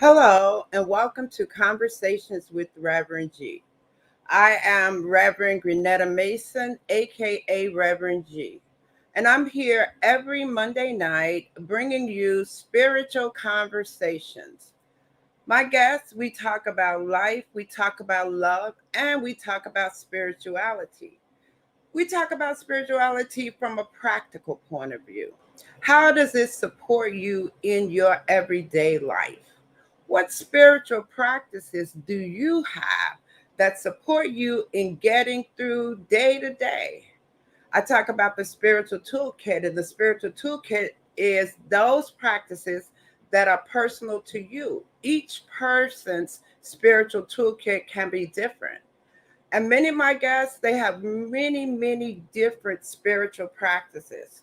Hello, and welcome to Conversations with Reverend G. I am Reverend Grenetta Mason, aka Reverend G, and I'm here every Monday night bringing you spiritual conversations. My guests, we talk about life, we talk about love, and we talk about spirituality. We talk about spirituality from a practical point of view. How does it support you in your everyday life? What spiritual practices do you have that support you in getting through day to day? I talk about the spiritual toolkit, and the spiritual toolkit is those practices that are personal to you. Each person's spiritual toolkit can be different. And many of my guests, they have many, many different spiritual practices.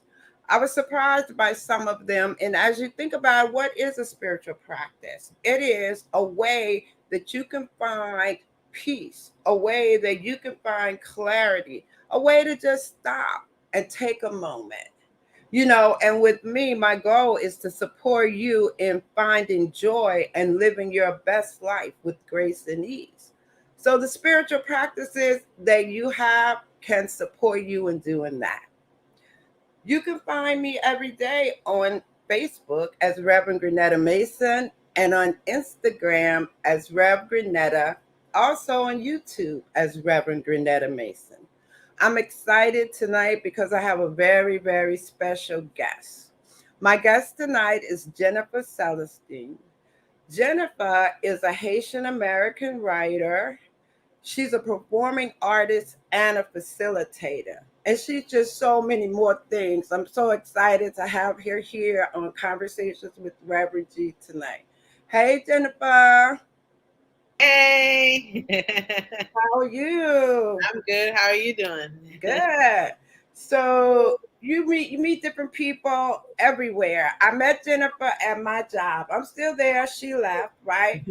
I was surprised by some of them. And as you think about what is a spiritual practice, it is a way that you can find peace, a way that you can find clarity, a way to just stop and take a moment. And with me, my goal is to support you in finding joy and living your best life with grace and ease. So the spiritual practices that you have can support you in doing that. You can find me every day on Facebook as Reverend Grenetta Mason and on Instagram as Rev Grenetta, also on YouTube as Reverend Grenetta Mason. I'm excited tonight because I have a very, very special guest. My guest tonight is Jennifer Celestine. Jennifer is a Haitian American writer. She's a performing artist and a facilitator. And she's just so many more things. I'm so excited to have her here on Conversations with Reverend G tonight. Hey, Jennifer. Hey, How are you? I'm good. How are you doing? Good. So you meet different people everywhere. I met Jennifer at my job. I'm still there. She left, right?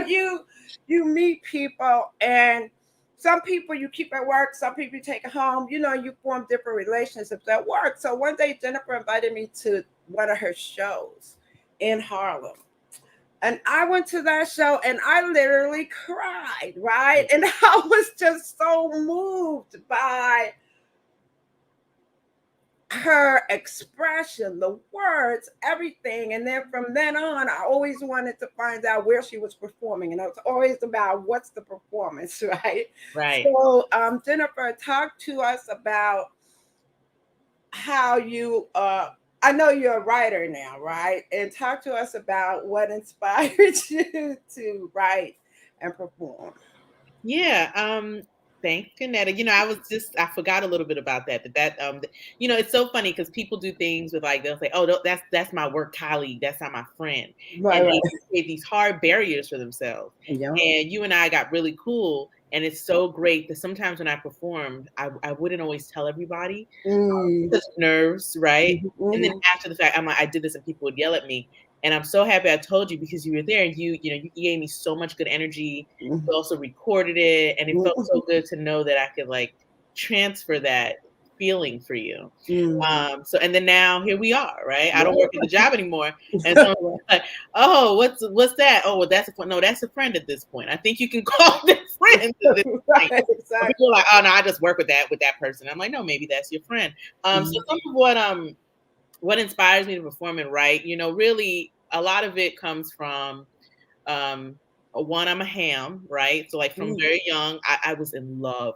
you you meet people, and some people you keep at work, some people you take home. You form different relationships at work. So one day Jennifer invited me to one of her shows in Harlem. And I went to that show and I literally cried, right? And I was just so moved by her expression, the words, everything. And then from then on, I always wanted to find out where she was performing. And it was always about what's the performance, right? Right. So, Jennifer, talk to us about how I know you're a writer now, right? And talk to us about what inspired you to write and perform. Yeah. Thanks, Kanetta. I forgot a little bit about that. It's so funny because people do things with like they'll say, "Oh, that's my work colleague. That's not my friend," Right, and right. they create these hard barriers for themselves. Yeah. And you and I got really cool, and it's so great that sometimes when I performed, I wouldn't always tell everybody Mm. because of nerves, right? Mhm, And then mhm, after the fact, I'm like, I did this, and people would yell at me. And I'm so happy I told you because you were there and you gave me so much good energy. mhm, You also recorded it, and it felt mhm, so good to know that I could like transfer that feeling for you. mhm. So and then now here we are, right? I don't work at Yeah. the job anymore, and so I'm like, oh, what's that? Oh, well, no, that's a friend at this point. I think you can call them friends at this point. Right, So exactly. people are like, oh no, I just work with that person. I'm like, no, maybe that's your friend. So Mhm, some of what inspires me to perform and write, really a lot of it comes from one, I'm a ham, right? So like from mhm, very young, I was in love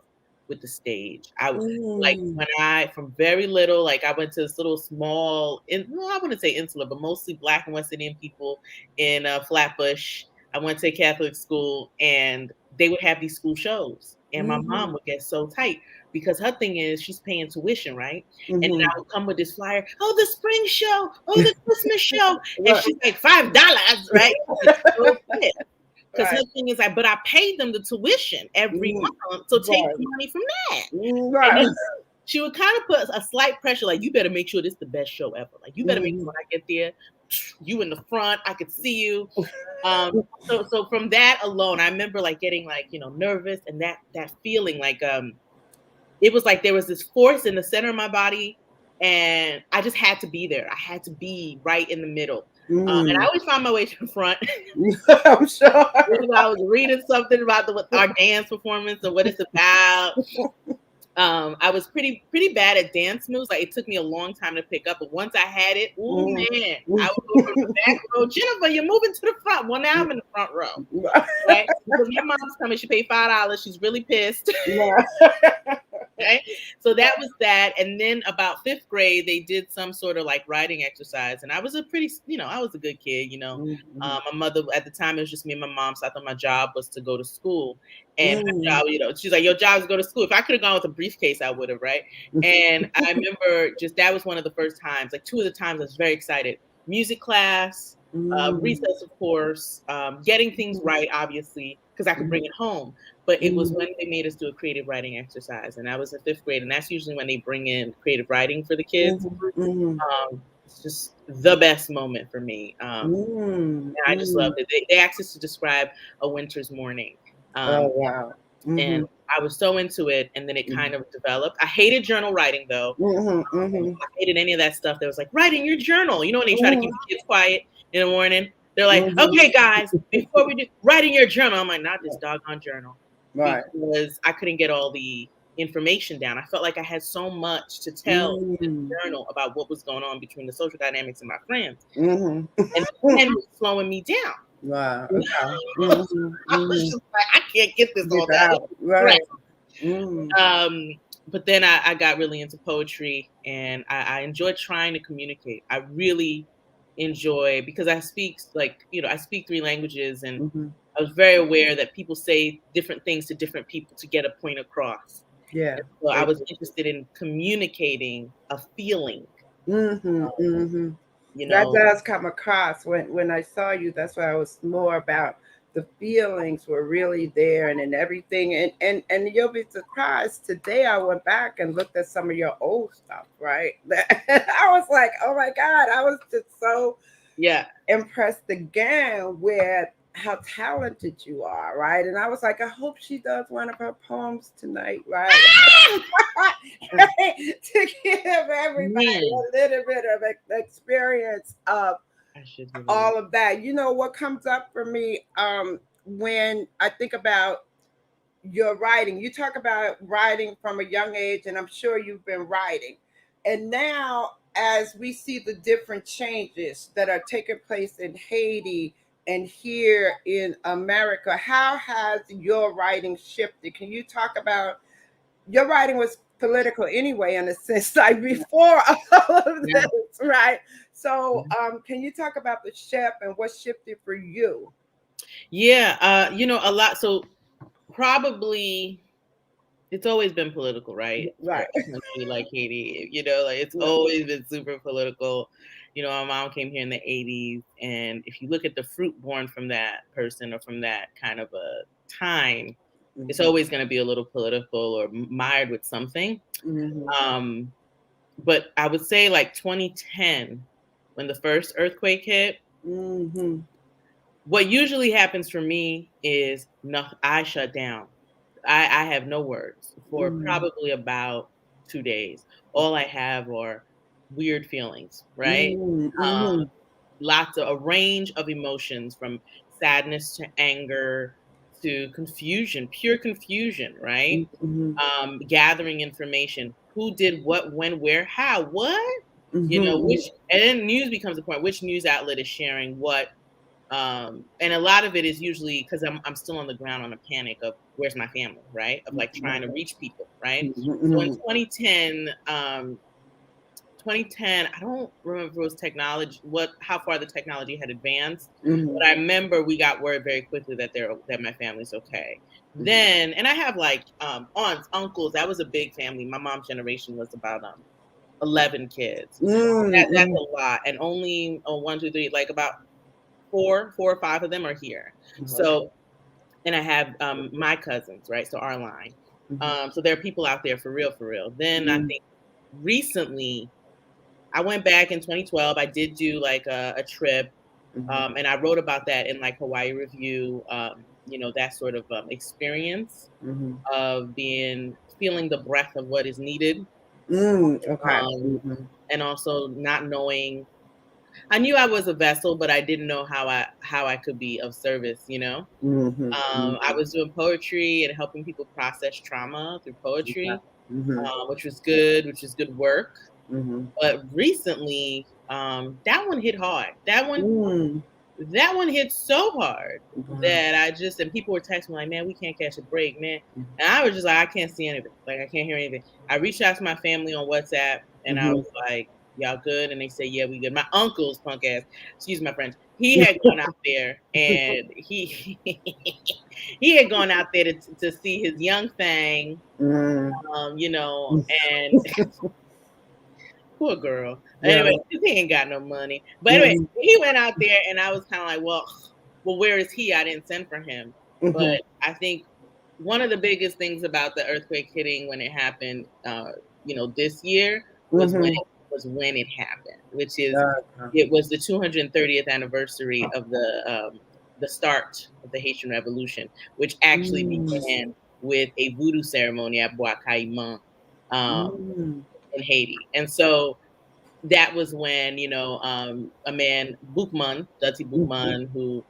with the stage. Like mhm, when from very little, like I went to this little small, well, I wouldn't say insular, but mostly Black and West Indian people in Flatbush. I went to a Catholic school, and they would have these school shows, and my mom mhm, would get so tight because her thing is she's paying tuition, right? And then mhm. I would come with this flyer, oh, the spring show, oh, the Christmas show, and Right, she's like $5, right? It's so pissed. Because her right. thing is like, but I paid them the tuition every Mhm, month, so take right. the money from that. And Right. then she would kind of put a slight pressure, like, you better make sure this is the best show ever. Like, you better make sure Mhm. when I get there, you in the front, I could see you. So from that alone, I remember like getting like, nervous and that feeling like it was like there was this force in the center of my body, and I just had to be there. I had to be right in the middle. And I Mm. always found my way to the front. I'm sure. Whether I was reading something about our dance performance or what it's about. I was pretty bad at dance moves. Like, it took me a long time to pick up, but once I had it, oh Mm. man, I would go from the back row. Jennifer, you're moving to the front. Well, now I'm in the front row, right? Because my mom's coming. She paid $5. She's really pissed. Right? So that was that. And then about fifth grade, they did some sort of like writing exercise. And I was I was a good kid. Mhm. My mother, at the time, it was just me and my mom. So I thought my job was to go to school. And her Mm. job, she's like, your job is to go to school. If I could have gone with a briefcase, I would have, right? And I remember that was one of the first times, like two of the times I was very excited. Music class, Mm. recess, of course, getting things right, obviously, because I could bring it home. But it was when they made us do a creative writing exercise, and I was in fifth grade, and that's usually when they bring in creative writing for the kids. Mhm. Mhm. It's just the best moment for me, Mm. and I just loved Mm. it. They asked us to describe a winter's morning, Oh, um, wow. and Mhm. I was so into it, and then it Mhm. kind of developed. I hated journal writing, though. Mhm. Mhm. I hated any of that stuff that was like, write in your journal. When they try to keep Mhm. the kids quiet in the morning, they're like, Mhm. okay, guys, before we do, write in your journal. I'm like, not this doggone journal, Right. because I couldn't get all the information down. I felt like I had so much to tell in this Mm. journal about what was going on between the social dynamics and my friends. Mhm. And the pen was slowing me down. Wow. You Okay. know? Mhm. I was Mhm. just like, I can't get this Get all down. out. Right. Right. Mm. But then I got really into poetry, and I enjoyed trying to communicate. I really enjoy, because I speak, I speak three languages, and Mhm. I was very aware that people say different things to different people to get a point across. Yeah. And so I They was interested in communicating a feeling, Mhm. um, Mhm. you That know. does come across when I saw you. That's why I was more about the feelings were really there and everything. And you'll be surprised. Today I went back and looked at some of your old stuff, right? I was like, oh my God, I was just so Yeah. impressed again with how talented you are, right? And I was like, I hope she does one of her poems tonight, right? To give everybody Man, a little bit of experience of I should give it. all of that. You know what comes up for me when I think about your writing. You talk about writing from a young age, and I'm sure you've been writing. And now, as we see the different changes that are taking place in Haiti and here in America, how has your writing shifted? Can you talk about your writing was political anyway, in a sense, like before all of Yeah. this, right? So, Yeah. can you talk about the shift and what shifted for you? Yeah. A lot. So probably it's always been political, right? For Right. a country like Haiti, like it's Yeah. always been super political. My mom came here in the 80s, and if you look at the fruit born from that person or from that kind of a time, it's Mhm. always going to be a little political or mired with something. Mhm. Um, but I would say like 2010, when the first earthquake hit, Mhm. what usually happens for me is I shut down. I have no words for Mhm. probably about 2 days. All I have are weird feelings, right? Mhm. Um, Mhm. lots of a range of emotions, from sadness to anger to confusion, pure confusion, right? Mhm. Gathering information. Who did what, when, where, how, what? Mhm. And then news becomes a point. Which news outlet is sharing what? And a lot of it is usually because I'm still on the ground on a panic of where's my family, right? Of like trying to reach people, right? So in Mhm. 2010, I don't remember if it was technology, how far the technology had advanced, Mhm. but I remember we got word very quickly that my family's okay. Mhm. Then, and I have like aunts, uncles. That was a big family. My mom's generation was about 11 kids. That's Mhm. a lot, and only one, two, three, like about four or five of them are here. Mhm. So, and I have my cousins, right? So our line. Mhm. So there are people out there for real, for real. Then I Mhm. think recently I went back in 2012. I did do like a trip, Mhm. and I wrote about that in like Hawaii Review. That sort of experience Mhm. of feeling the breath of what is needed. Okay. Um, Mhm. and also not knowing, I knew I was a vessel, but I didn't know how I could be of service, you know? Mhm. I Mhm. was doing poetry and helping people process trauma through Okay. poetry, Mhm. which is good work. Mhm. But recently, that one hit hard. Mm. That one hit so hard Wow. that and people were texting me like, "Man, we can't catch a break, man." And I was just like, "I can't see anything. Like, I can't hear anything." I reached out to my family on WhatsApp and I Mhm. was like, "Y'all good?" And they said, "Yeah, we good." My uncle's punk ass, excuse my French, he had gone out there and he he had gone out there to see his young thing, Mm. you know, and poor girl. Yeah. Anyway, he ain't got no money. But anyway, Mhm. he went out there and I was kind of like, well, where is he? I didn't send for him. But Mhm. I think one of the biggest things about the earthquake hitting when it happened, this year Mhm. was when it happened, which is Okay. it was the 230th anniversary of the start of the Haitian Revolution, which actually Mm. began with a voodoo ceremony at Bois Caïman, um, Mm. in Haiti. And so that was when, a man, Boukman, Dutty Mhm. Boukman, who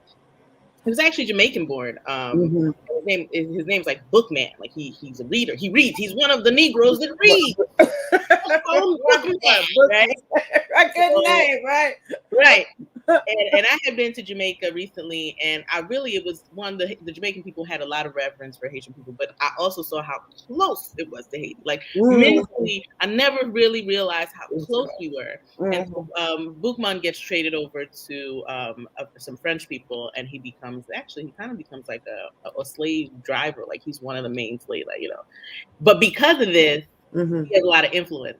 he was actually Jamaican born. Mhm. His name's like Bookman. Like he's a reader. He reads. He's one of the Negroes that read. Bookman, What book right? is a good So, name, right? right. And I had been to Jamaica recently, and it was one, the Jamaican people had a lot of reverence for Haitian people, but I also saw how close it was to Haiti. Like Mhm. mentally, I never really realized how close we were. And so, Mhm. Boukman gets traded over to some French people, and he kind of becomes like a slave driver. Like he's one of the main slave, like, But because of this, Mhm. he has a lot of influence,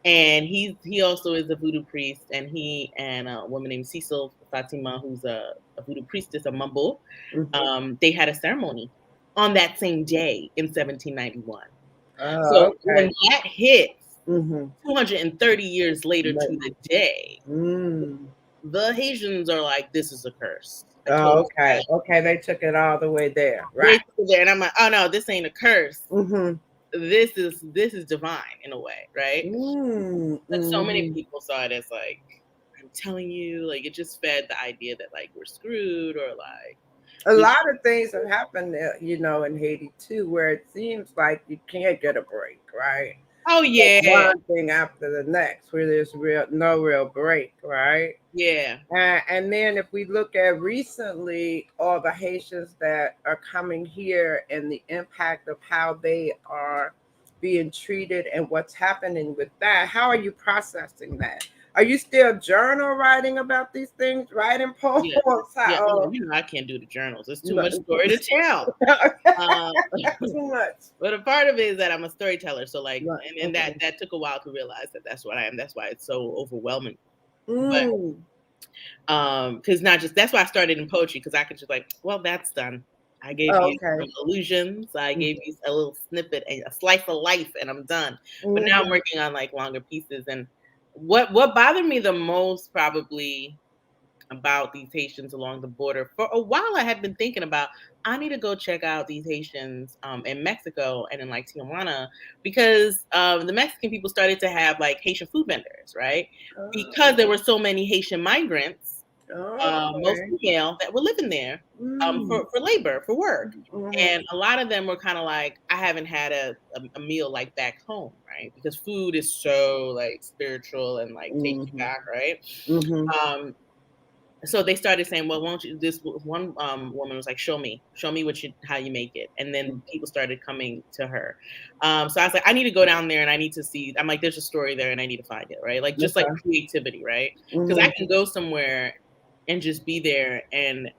and he also is a voodoo priest, and he and a woman named Cecil Fatima, who's a voodoo priestess, a mumble, Mhm. they had a ceremony on that same day in 1791. Oh, So when okay. that hits Mhm. 230 years later to the day, Mm. the Haitians are like, this is a curse. I told Oh, you okay. guys. Okay, they took it all the way there. They Right. sit there, and I'm like, oh no, this ain't a curse. Mhm. This is divine in a way, right? Mm. But so many Mhm. people saw it as like, I'm telling you, like it just fed the idea that like we're screwed, or like A we lot of things have happened, in Haiti too, where it seems like you can't get a break, right? oh Like yeah, one thing after the next, where there's no real break, right? yeah, And then if we look at recently all the Haitians that are coming here and the impact of how they are being treated and what's happening with that, how are you processing that? Are you still journal writing about these things, writing poems? yeah, yeah. How, I can't do the journals. It's too no, much story to tell. Uh, too much. but a part of it is that I'm a storyteller, so like, Right. and that took a while to realize that that's what I am. That's why it's so overwhelming. But Mm. because not just that's why I started in poetry, because I could just like, well, that's done. I gave Oh, you okay. some illusions. I gave you a little snippet, a slice of life, and I'm done. But now I'm Mm-hmm. working on like longer pieces. And what bothered me the most probably about these Haitians along the border, for a while I had been thinking about, I need to go check out these Haitians in Mexico and in like Tijuana, because the Mexican people started to have like Haitian food vendors, right? Because there were so many Haitian migrants, Oh, okay. mostly male, that were living there Mm. for labor, for work. Mm-hmm. And a lot of them were kind of like, I haven't had a meal like back home, right? Because food is so like spiritual and like takes you Mm-hmm. back, right? Mm-hmm. Um, so they started saying, well, won't you, this one woman was like, show me how you make it. And then people started coming to her. So I was like, I need to go down there and I need to see, I'm like, there's a story there and I need to find it, right? Like just like Okay. creativity, right? Because I Mm-hmm. can go somewhere and just be there and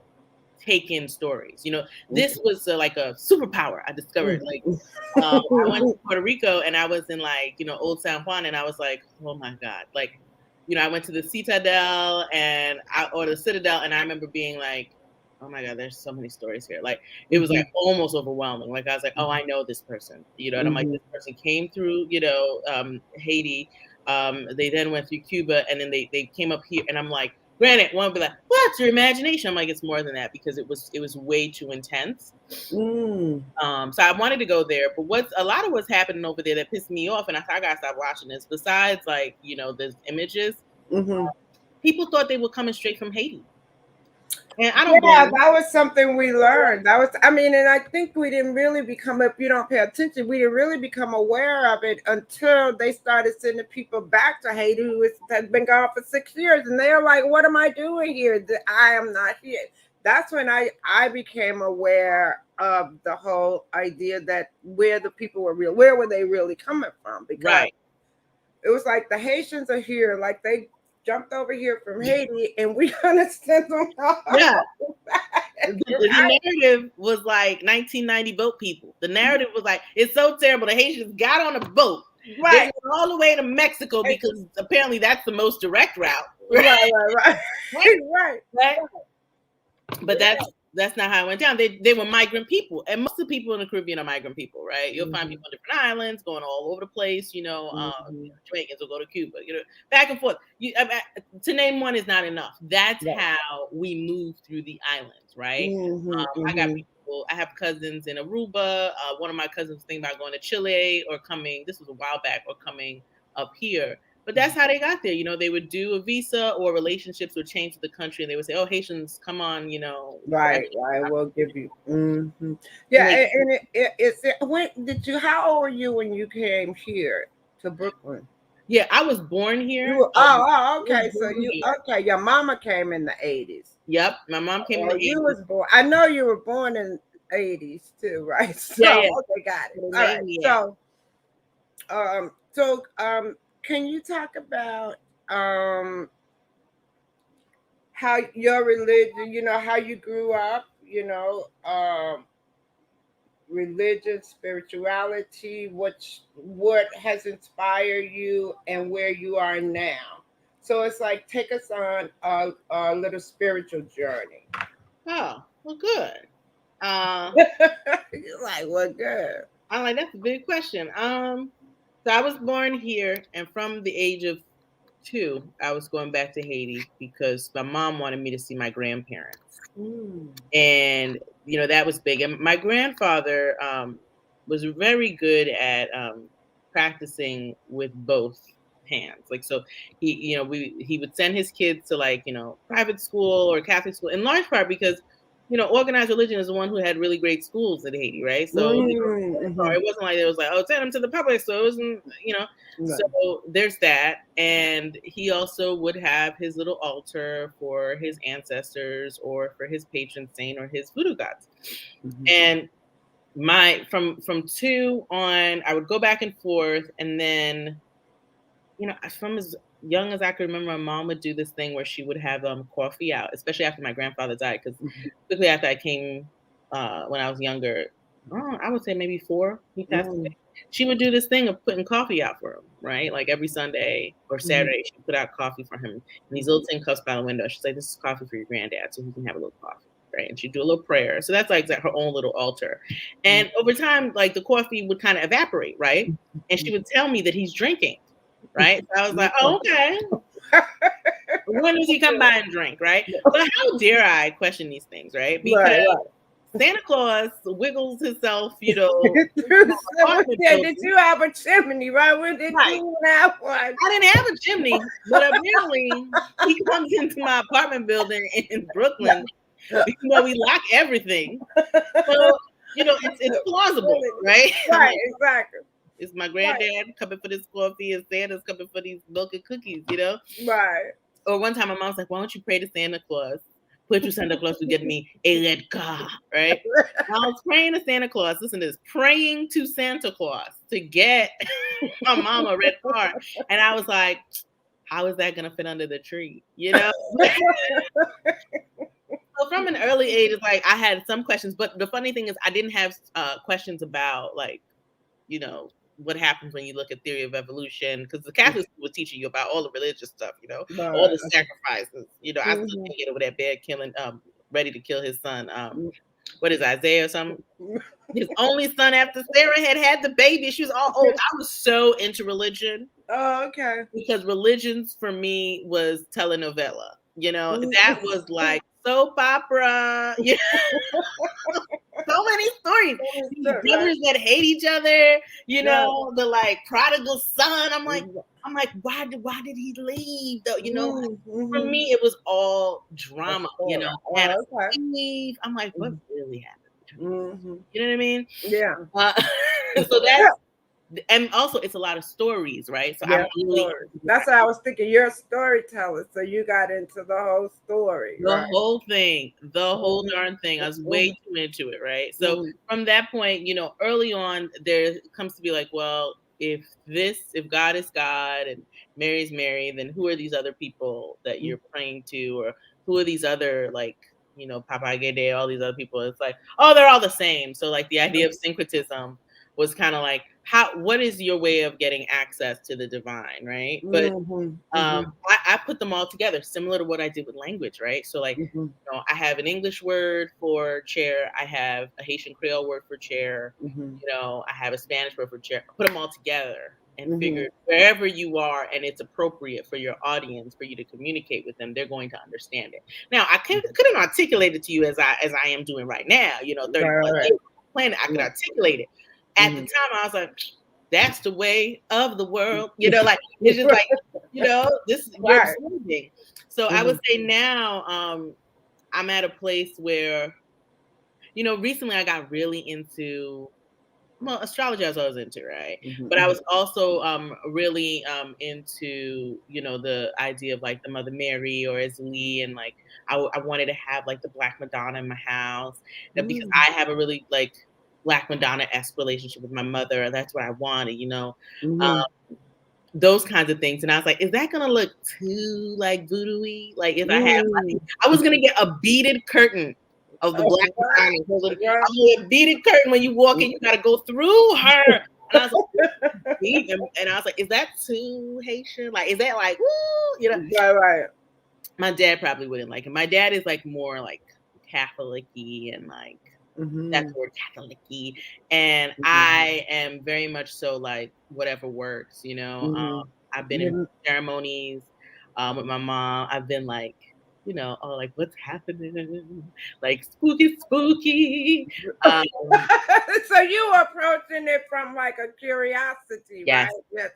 take in stories. This was like a superpower I discovered. Like I went to Puerto Rico and I was in like, Old San Juan, and I was like, oh my God. Like, I went to the Citadel or the Citadel, and I remember being like, oh my God, there's so many stories here. Like it was like almost overwhelming. Like I was like, oh, I know this person, and I'm like, Mm-hmm. this person came through, Haiti. They then went through Cuba, and then they came up here, and I'm like, Granted, one would be like, "What's your imagination?" I'm like, "It's more than that because it was way too intense." Mm. So I wanted to go there, but a lot of what's happening over there that pissed me off, and I gotta stop watching this. Besides, like, there's images. Mm-hmm. People thought they were coming straight from Haiti, and I don't blame Yeah, them. that was something we learned. That was, I mean, and I think we didn't really become, if you don't pay attention, we didn't really become aware of it until they started sending people back to Haiti who had been gone for 6 years. And they're like, what am I doing here? I am not here. That's when I became aware of the whole idea that where the people were real, where were they really coming from? Because Right. it was like the Haitians are here, like they jumped over here from Haiti, and we gonna send them all Yeah. back. The narrative was like 1990 boat people. The narrative was like, it's so terrible. The Haitians got on a boat. They Right. went all the way to Mexico because apparently that's the most direct route. Right. Right. Right? But that's not how it went down. They were migrant people, and most of the people in the Caribbean are migrant people, right? You'll find people on different islands, going all over the place. Jamaicans will go to Cuba, back and forth. To name one is not enough. That's Right. how we move through the islands, right? I got Mhm. people. I have cousins in Aruba. One of my cousins was thinking about going to Chile or coming. This was a while back, or coming up here. But that's how they got there. They would do a visa, or relationships would change with the country, and they would say, "Oh, Haitians, come on, Right. We'll give you. Yeah, Like, and it's when did you? How old were you when you came here to Brooklyn? yeah, I was born You here. were, I was okay. So born you, here. okay, your mama came in the 80s. Yep, my mom came in the Well, you 80s. was born. I know you were born in 80s too, right? So Yeah, yeah. okay, got it. All right. Yeah. Can you talk about um how your religion, how you grew up, religion, spirituality, what has inspired you and where you are now. So it's like take us on a little spiritual journey. Oh, well, good. You're like, what good? I'm like, that's a big question. So I was born here, and from the age of 2, I was going back to Haiti because my mom wanted me to see my grandparents. Mm. And that was big. And my grandfather was very good at practicing with both hands. Like, so he would send his kids to, like, private school or Catholic school, in large part because organized religion is the one who had really great schools in Haiti, right? So it wasn't like it was like, oh, send them to the public. So it wasn't, So there's that. And he also would have his little altar for his ancestors or for his patron saint or his voodoo gods. And from 2 on, I would go back and forth. And then, from as young as I could remember, my mom would do this thing where she would have coffee out, especially after my grandfather died, because quickly after I came, when I was younger, I would say maybe 4, he passed away. She would do this thing of putting coffee out for him, right? Like every Sunday or Saturday, she put out coffee for him in these little tin cups by the window. She'd say, "This is coffee for your granddad, so he can have a little coffee." Right. And she'd do a little prayer. So that's like her own little altar. And over time, like, the coffee would kind of evaporate, right? And she would tell me that he's drinking. Right. So I was like, oh, okay. When does he come by and drink? Right. So how dare I question these things? Right. Because Santa Claus wiggles himself, Did you have a chimney, right? When did you have one? I didn't have a chimney, but apparently he comes into my apartment building in Brooklyn, even though we lock everything. So, it's plausible, right? Right, exactly. Is my granddad coming for this coffee, and Santa's coming for these milk and cookies, Right. Or one time my mom was like, "Why don't you pray to Santa Claus? Pray to Santa Claus to get me a red car," right? I was praying to Santa Claus. Listen to this. Praying to Santa Claus to get my mom a red car. And I was like, how is that going to fit under the tree? So from an early age, it's like I had some questions. But the funny thing is I didn't have questions about, like, what happens when you look at theory of evolution, because the Catholics were teaching you about all the religious stuff, all the sacrifices. I still can't get over that bad killing, ready to kill his son. What is Isaiah or something? His only son after Sarah had the baby. She was all old. I was so into religion. Oh, okay. Because religions for me was telenovela. That was like soap opera. So many stories. These brothers that hate each other, the like prodigal son. I'm like, why did he leave though? For me, it was all drama, Hannah Steve. I'm like, what really happened between them? You know what I mean? Yeah. So that's, and also it's a lot of stories, right? So I'm really, that's what I was thinking. You're a storyteller, so you got into the whole story, the whole thing, the whole darn thing. I was way too into it, right? So from that point, early on, there comes to be like, well, if God is God and Mary is Mary, then who are these other people that you're praying to, or who are these other like, Papa Gede, all these other people? It's like, oh, they're all the same. So like the idea of syncretism was kind of like, what is your way of getting access to the divine, right? But I put them all together, similar to what I did with language, right? So like, I have an English word for chair, I have a Haitian Creole word for chair, I have a Spanish word for chair. I put them all together and figured wherever you are and it's appropriate for your audience for you to communicate with them, they're going to understand it. Now, I couldn't articulate it to you as I am doing right now, 30 plus years playing it, I could articulate it. At the time, I was like, that's the way of the world, like it's just like, this you're absorbing. So I would say now I'm at a place where, recently I got really into, astrology as I was into, right? But I was also really into, the idea of like the Mother Mary or Lee, and like I wanted to have like the Black Madonna in my house, because I have a really like Black Madonna-esque relationship with my mother. That's what I wanted, those kinds of things. And I was like, is that gonna look too like voodoo-y? Like if I have, I was gonna get a beaded curtain of the Black Madonna. I'm gonna beaded curtain when you walk in, you gotta go through her. And I was like, and I was like, is that too Haitian? Like, is that like, woo? Right. My dad probably wouldn't like it. My dad is like more like Catholic-y and like that's word Catholic-y. And I am very much so like whatever works, I've been in ceremonies with my mom. I've been like, oh, like what's happening? Like spooky. So you were approaching it from like a curiosity, yes. right? Yes.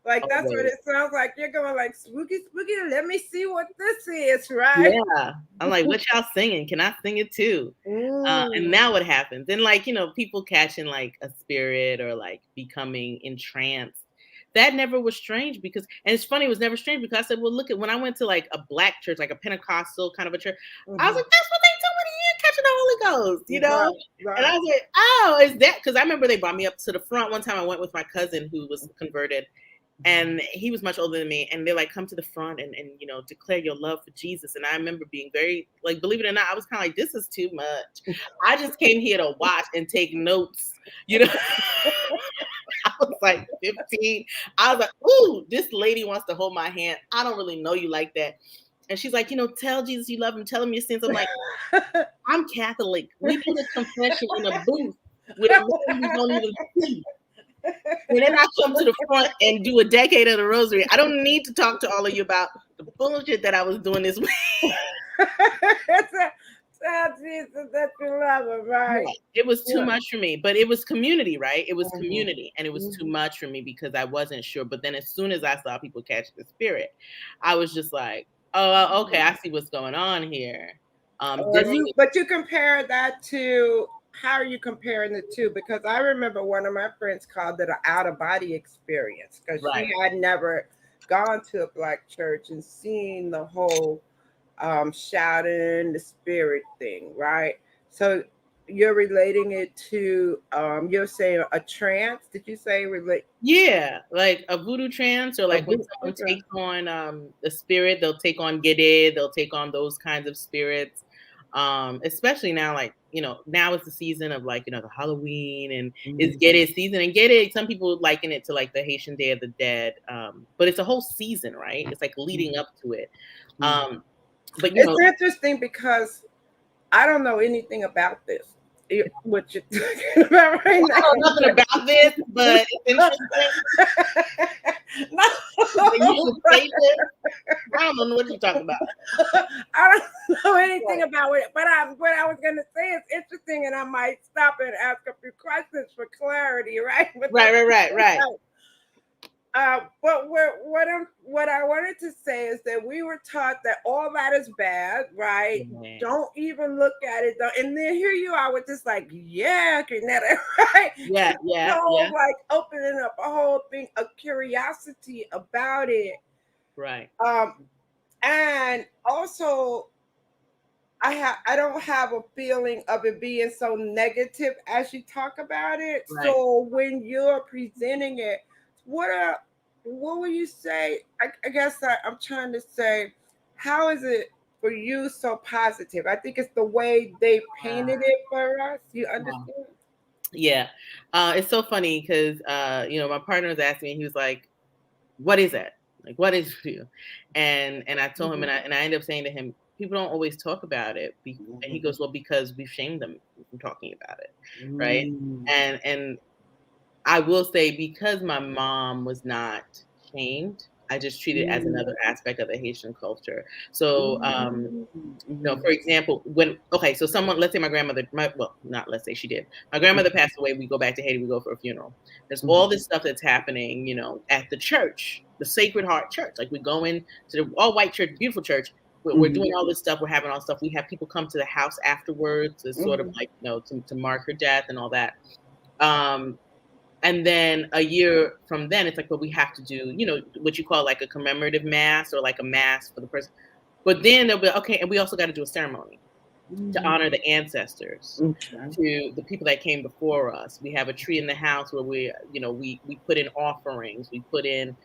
Like that's what it sounds like. You're going like spooky. Let me see what this is, right? Yeah. I'm like, what y'all singing? Can I sing it too? And now what happens? And like, people catching like a spirit or like becoming entranced. That never was strange because, and it's funny, it was never strange because I said, well, look at when I went to like a Black church, like a Pentecostal kind of a church, I was like, that's what they told me to catching the Holy Ghost, Right. And I was like, oh, is that? Because I remember they brought me up to the front one time. I went with my cousin who was converted. And he was much older than me. And they're like, come to the front and declare your love for Jesus. And I remember being very, like, believe it or not, I was kind of like, this is too much. I just came here to watch and take notes. I was like 15. I was like, ooh, this lady wants to hold my hand. I don't really know you like that. And she's like, tell Jesus you love him. Tell him your sins. I'm like, I'm Catholic. We do the confession in a booth with a man we don't even see. And then I come to the front and do a decade of the rosary. I don't need to talk to all of you about the bullshit that I was doing this week. Tell Jesus that you love him, right? It was too much for me, but it was community, right? It was community, and it was too much for me because I wasn't sure. But then as soon as I saw people catch the spirit, I was just like, oh, okay, I see what's going on here. But you compare that to, how are you comparing the two? Because I remember one of my friends called it an out-of-body experience because she had never gone to a Black church and seen the whole shouting the spirit thing, right? So you're relating it to you're saying a trance. Did you say relate? Yeah, like a voodoo trance, or like when someone takes on the spirit, they'll take on Gede, they'll take on those kinds of spirits. Especially now, like, now it's the season of like, the Halloween and it's Gede season. And Gede, some people liken it to like the Haitian Day of the Dead. But it's a whole season, right? It's like leading up to it. But it's interesting because I don't know anything about this. What you're talking about right I know nothing about this, but it's now? interesting that you No. should say this. I don't know what you're talking about. I don't know anything Right, about it, but what I was going to say is interesting, and I might stop and ask a few questions for clarity, right? But right, right, right, right. but what I wanted to say is that we were taught that all that is bad, right? Yeah, Don't even look at it. And then here you are with just like, yeah, Grenetta, right? yeah, yeah, So yeah. like opening up a whole thing of curiosity about it. Right, Um, and also I don't have a feeling of it being so negative as you talk about it. right. So when you're presenting it, what are what will you say? I guess I'm trying to say, how is it for you so positive? I think it's the way they painted it for us. You Wow. understand? Yeah. It's so funny because my partner was asking me, he was like, what is that? Like, what is for you? And I told him, Mhm, and I ended up saying to him, people don't always talk about it. And he mhm, goes, well, because we've shamed them from talking about it, right? mhm, And I will say, because my mom was not shamed, I just treat it as another aspect of the Haitian culture. So, mhm, mhm, for example, so someone, let's say my grandmother, well, not let's say, she did. My grandmother passed away. We go back to Haiti. We go for a funeral. There's mhm, all this stuff that's happening, at the church, the Sacred Heart Church. Like, we go in to the all white church, beautiful church. We're mhm, doing all this stuff. We're having all this stuff. We have people come to the house afterwards to sort of mhm, like, to mark her death and all that. Um, and then a year from then, it's like, but we have to do, what you call like a commemorative mass, or like a mass for the person. But then they'll be okay, and we also got to do a ceremony to mhm. honor the ancestors, Okay. to the people that came before us. We have a tree in the house where we put in offerings. We put in,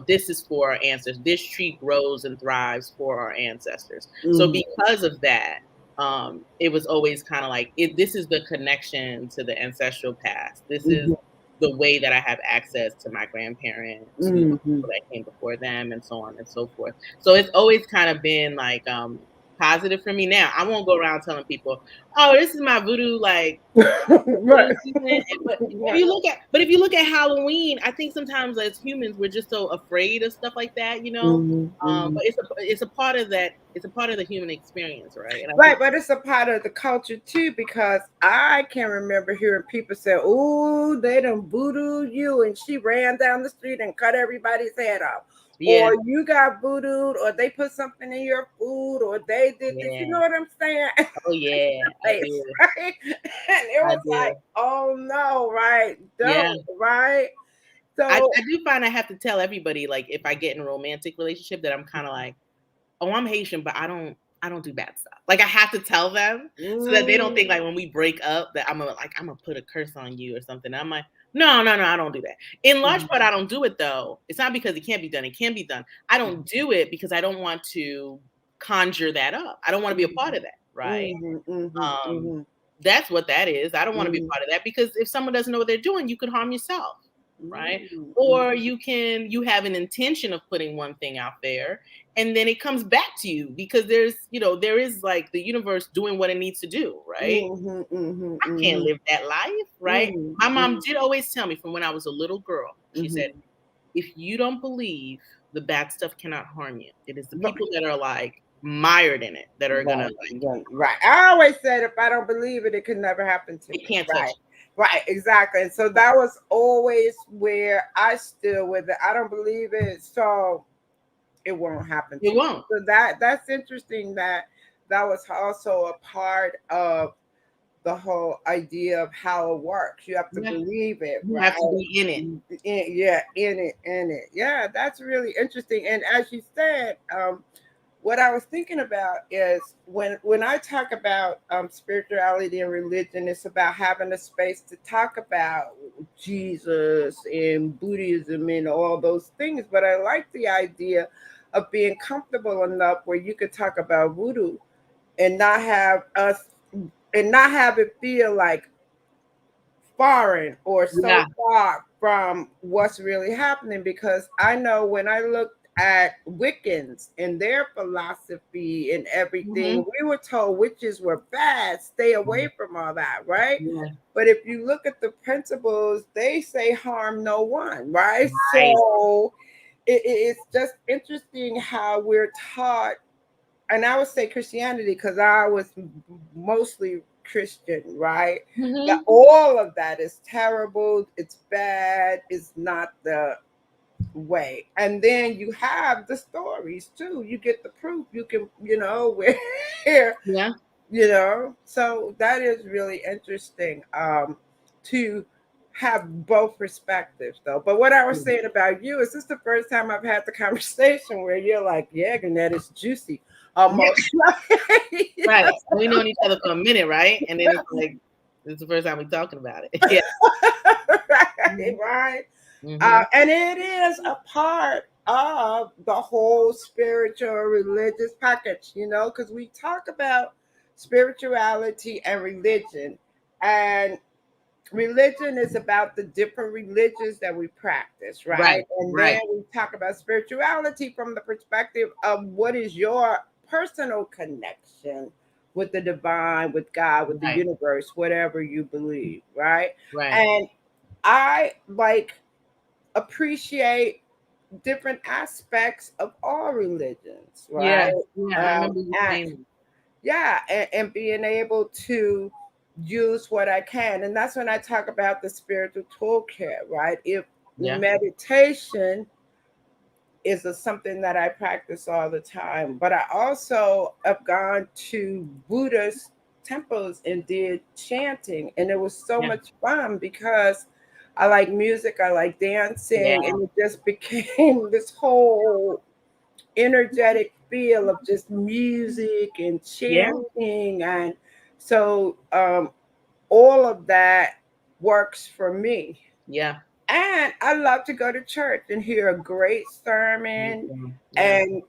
this is for our ancestors. This tree grows and thrives for our ancestors. So Mhm, because of that, it was always kind of like this is the connection to the ancestral past. This is mhm, the way that I have access to my grandparents, to the mhm. people that came before them, and so on and so forth. So it's always kind of been like positive for me. Now, I won't go around telling people, "Oh, this is my voodoo like Right. voodoo season." But Right. if you look at Halloween, I think sometimes as humans we're just so afraid of stuff like that. Mhm, mhm. But it's a part of that. It's a part of the human experience, right? And I Right, think, but it's a part of the culture too, because I can remember hearing people say, "Oh, they done voodooed you," and she ran down the street and cut everybody's head off, or yeah, you got voodooed, or they put something in your food, or they did this. You know yeah, what I'm saying? oh yeah, I Face, do, right? And it I was like, do, "Oh no, right? yeah. Don't, right?" I So, do find I have to tell everybody, like, if I get in a romantic relationship, that I'm kind of like, oh, I'm Haitian, but I don't do bad stuff. Like, I have to tell them so that they don't think mm, like when we break up that I'm gonna put a curse on you or something. I'm like, no, no, no, I don't do that. In large mhm, part, I don't do it though. It's not because it can't be done. It can be done. I don't do it because I don't want to conjure that up. I don't want to be a part mhm, of that, right? mhm, mhm, Um, mhm, that's what that is. I don't want to be mhm, a part of that, because if someone doesn't know what they're doing, you could harm yourself, right? mhm, Or mhm. you have an intention of putting one thing out there, and then it comes back to you, because there is like the universe doing what it needs to do, right? Mhm, mhm, I can't mhm, live that life, right? mhm, My mom mhm, did always tell me from when I was a little girl. She said, mhm. if you don't believe the bad stuff cannot harm you, it is the Right, people that are like mired in it that are gonna right, like, right, right. I always said if I don't believe it, it could never happen to it me. can't touch Right, right, exactly. And so that was always where I stood with it. I don't believe it, so it won't happen you. to It me. won't. So that's interesting that that was also a part of the whole idea of how it works. You have to Yeah. believe it, You right? have to be in it. Yeah, in it. Yeah, that's really interesting. And as you said, what I was thinking about is when I talk about spirituality and religion, it's about having a space to talk about Jesus and Buddhism and all those things. But I like the idea of being comfortable enough where you could talk about voodoo and not have us and not have it feel like foreign or so Yeah. far from what's really happening, because I know when I looked at Wiccans and their philosophy and everything, Mhm. we were told witches were bad, stay away from all that, right? Yeah. But if you look at the principles, they say harm no one, right? Right. So it's just interesting how we're taught, and I would say Christianity because I was mostly Christian, right? That Mhm. all of that is terrible, it's bad, it's not the way. And then you have the stories too. You get the proof. You can, where, Yeah. so that is really interesting to have both perspectives though. But what I was Mm. saying about you is this the first time I've had the conversation where you're like, yeah, Gannett is juicy Yeah. almost. Right. We known each other for a minute, right? And then it's like this is the first time we're talking about it. Yeah. Right, Mhm. right. Mhm. And it is a part of the whole spiritual religious package, because we talk about spirituality and religion. And religion is about the different religions that we practice, right? Right. And then Right. we talk about spirituality from the perspective of what is your personal connection with the divine, with God, with the Right. universe, whatever you believe, right? Right. And I appreciate different aspects of all religions, right? Yeah. Yeah. I remember you And saying yeah, and being able to use what I can. And that's when I talk about the spiritual toolkit, right? If yeah. meditation is something that I practice all the time, but I also have gone to Buddhist temples and did chanting, and it was so Yeah. much fun because I like music, I like dancing, Yeah. and it just became this whole energetic feel of just music and Yeah. chanting. And so all of that works for me. Yeah. And I love to go to church and hear a great sermon. Yeah. And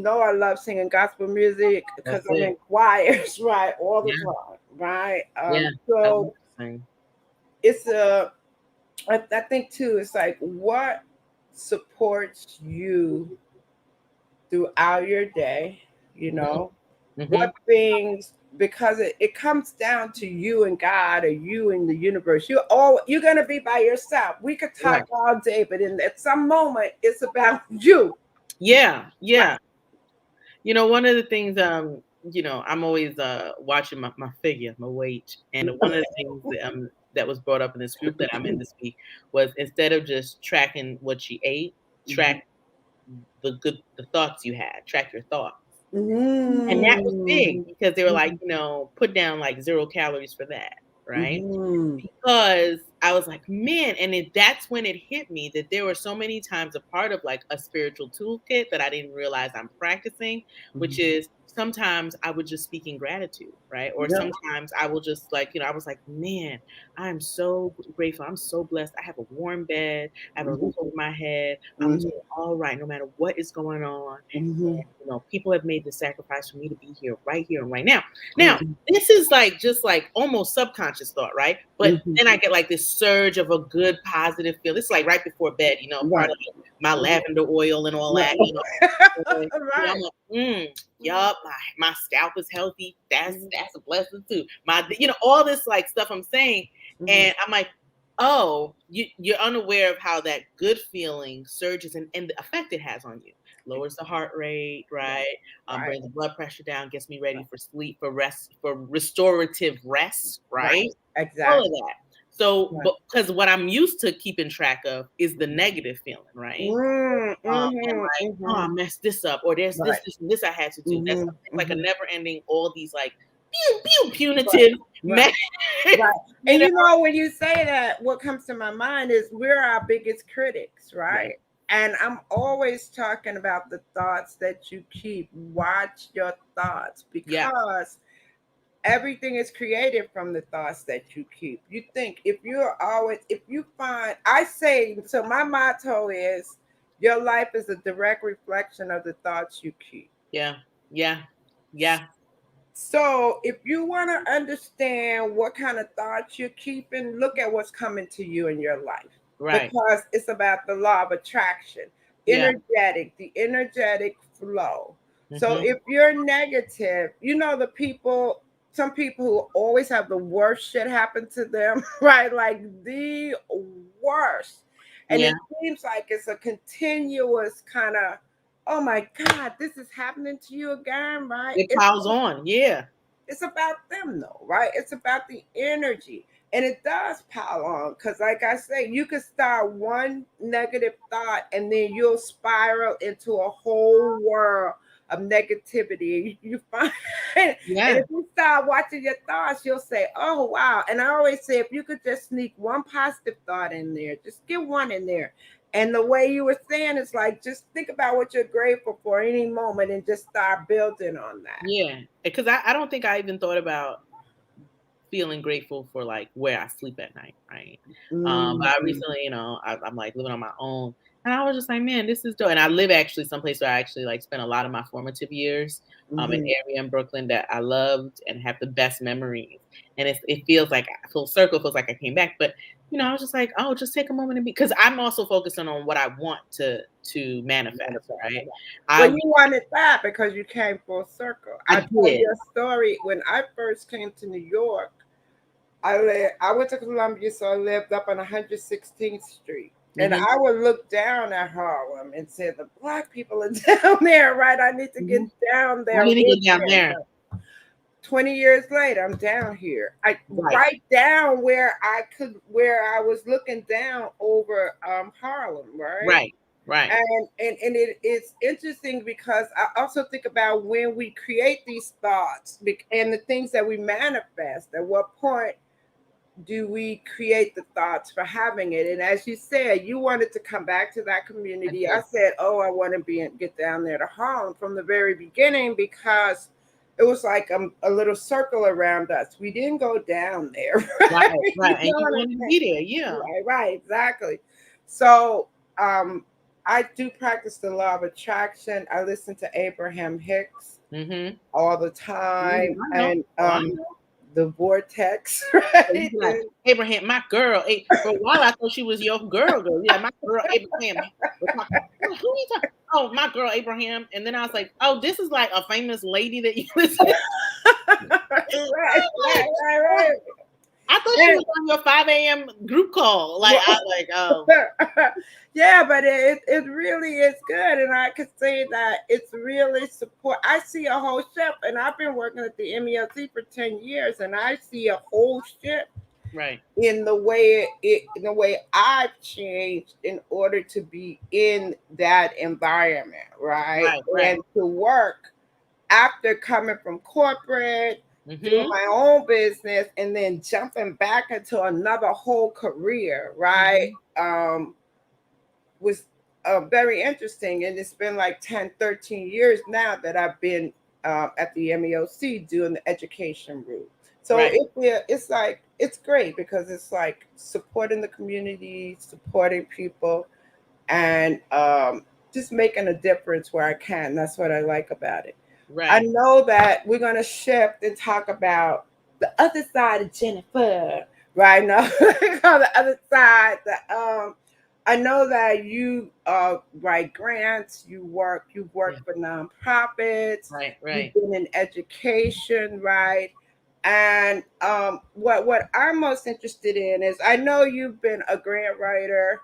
I love singing gospel music because That's I'm it. in choirs, right, all the Yeah. time, right? Yeah. I love So to sing. it's I think too, it's like what supports you throughout your day, you Mhm. know, what Mhm. things, because it comes down to you and God or you and the universe. You're gonna be by yourself. We could talk Right. all day, but at some moment it's about you. Yeah. Right. Yeah. One of the things, I'm always watching my figure, my weight, and one of the things that was brought up in this group that I'm in this week was instead of just tracking what you ate, track Mhm. the thoughts you had, track your thoughts. And that was big Mhm. because they were like, Mhm. put down like 0 calories for that, right? Mhm. Because I was like, man, and that's when it hit me that there were so many times a part of like a spiritual toolkit that I didn't realize I'm practicing, which Mhm. is sometimes I would just speak in gratitude, right? Or Yep. sometimes I will just like, I was like, man, I'm so grateful. I'm so blessed. I have a warm bed. I have a Mhm. roof over my head. I'm Mhm. doing all right no matter what is going on. Mhm. People have made the sacrifice for me to be here and right now. Now, Mhm. this is like just like almost subconscious thought, right? But Mhm. then I get like this surge of a good positive feel. It's like right before bed, part Right. of my lavender oil and all that, Right. I'm Right. like, yup, my scalp is healthy. Mhm. That's a blessing too. All this like stuff I'm saying, Mhm. and I'm like, oh, you're unaware of how that good feeling surges and the effect it has on you. Lowers the heart rate, Right. right? Right. Brings the blood pressure down, gets me ready for sleep, for rest, for restorative rest, Right. right? All of Exactly. that. So, Right. but because what I'm used to keeping track of is the negative feeling, right? And Mhm, like, oh, I mhm. messed this up, or there's Right. this, and this I had to do. That's Mhm, like a mhm. never ending, all these like, pew, pew, Right. punitive, Right. Right. you And know? when you say that, what comes to my mind is we're our biggest critics, Yeah. right? And I'm always talking about the thoughts that you keep. Watch your thoughts Yeah. because everything is created from the thoughts that you keep. You think if you find, I say, so my motto is your life is a direct reflection of the thoughts you keep. Yeah. Yeah. Yeah. So if you want to understand what kind of thoughts you're keeping, look at what's coming to you in your life Right. because it's about the law of attraction. Yeah. the energetic flow. So Hmm. if you're negative, the people, some people who always have the worst shit happen to them, right? Like the worst. And Yeah. it seems like it's a continuous kind of, oh my God, this is happening to you again, right? It piles on. Yeah. It's about them though, right? It's about the energy. And it does pile on because, like I say, you could start one negative thought and then you'll spiral into a whole world of negativity. You find, and Yeah. if you start watching your thoughts, you'll say, oh, wow. And I always say, if you could just sneak one positive thought in there, just get one in there. And the way you were saying is like, just think about what you're grateful for any moment and just start building on that. Yeah. Because I don't think I even thought about feeling grateful for like where I sleep at night, right? But I Mhm, recently, I'm like living on my own, and I was just like, man, this is dope. And I live actually someplace where I actually like spent a lot of my formative years, an mhm. area in Brooklyn that I loved and have the best memories. And it feels like full circle, feels like I came back. But I was just like, oh, just take a moment and be, because I'm also focusing on what I want to manifest, right? Well, I you wanted that because you came full circle. I I tell did. you a story. When I first came to New York, I went to Columbia, so I lived up on 116th Street. And Hmm. I would look down at Harlem and say, the black people are down there, right? I need to get Hmm. down I there need to with get down them. there. 20 years later, I'm down here. I Right, right down where I was looking down over Harlem, right? right, right, And it's interesting because I also think about when we create these thoughts and the things that we manifest. At what point do we create the thoughts for having it? And as you said, you wanted to come back to that I community. I did. said, oh, I want to get down there to Harlem from the very beginning because it was like a little circle around us. We didn't go down there, Right, right? You right, and know you what I'm wanted to saying? be there, yeah. Right, exactly. So um, I do practice the law of attraction. I listen to Abraham Hicks Mhm. all the Mhm, time, I know. and Oh, I know. the vortex, So you right? be like, "Abraham, my girl." For a while, I thought she was your girl, girl. Yeah, my girl, Abraham. Was my I'm like, "Who you talking?" "Oh, my girl, Abraham." And then I was like, "Oh, this is like a famous lady that you listen to." Right, I'm like, right. "Oh, I thought she And was on your 5 a.m. group call." Like, I was like, "Oh." yeah, but it really is good, and I could say that it's really support. I see a whole shift, and I've been working at the MELT for 10 years, and I see a whole shift Right, in the way in the way I've changed in order to be in that environment, right, right, right. and to work after coming from corporate, doing Mhm, my own business, and then jumping back into another whole career, right? mhm. Was very interesting. And it's been like 10, 13 years now that I've been at the MEOC doing the education route. So Right, it's like, it's great because it's like supporting the community, supporting people, and just making a difference where I can. That's what I like about it. I right. know that we're going to shift and talk about the other side of Jennifer right now. The other side. I know that you write grants. You've Yeah, worked for nonprofits. right, You've right. been in education, right? And what I'm most interested in is I know you've been a grant writer